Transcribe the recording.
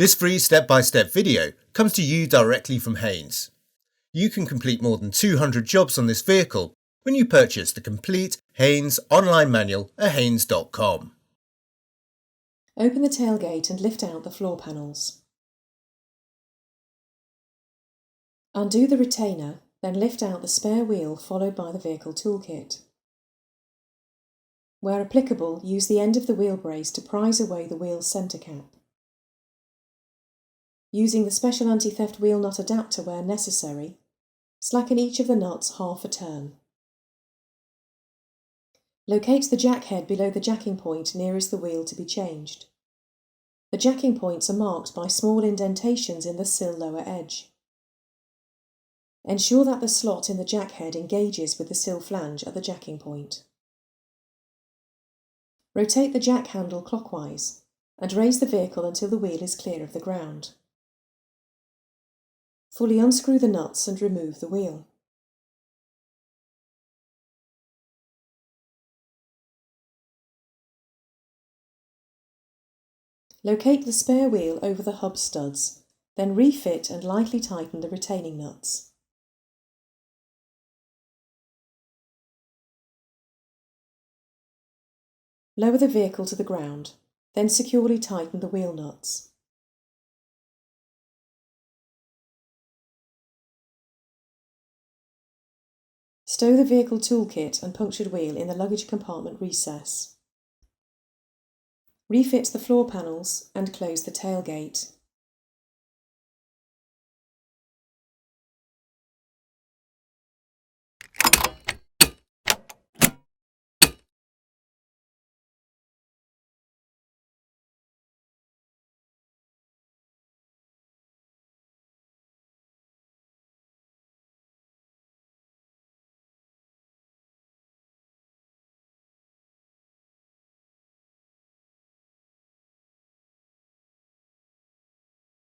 This free step-by-step video comes to you directly from Haynes. You can complete more than 200 jobs on this vehicle when you purchase the complete Haynes online manual at haynes.com. Open the tailgate and lift out the floor panels. Undo the retainer, then lift out the spare wheel followed by the vehicle toolkit. Where applicable, use the end of the wheel brace to prise away the wheel's centre cap. Using the special anti-theft wheel nut adapter where necessary, slacken each of the nuts half a turn. Locate the jack head below the jacking point nearest the wheel to be changed. The jacking points are marked by small indentations in the sill lower edge. Ensure that the slot in the jack head engages with the sill flange at the jacking point. Rotate the jack handle clockwise and raise the vehicle until the wheel is clear of the ground. Fully unscrew the nuts and remove the wheel. Locate the spare wheel over the hub studs, then refit and lightly tighten the retaining nuts. Lower the vehicle to the ground, then securely tighten the wheel nuts. Stow the vehicle toolkit and punctured wheel in the luggage compartment recess. Refit the floor panels and close the tailgate.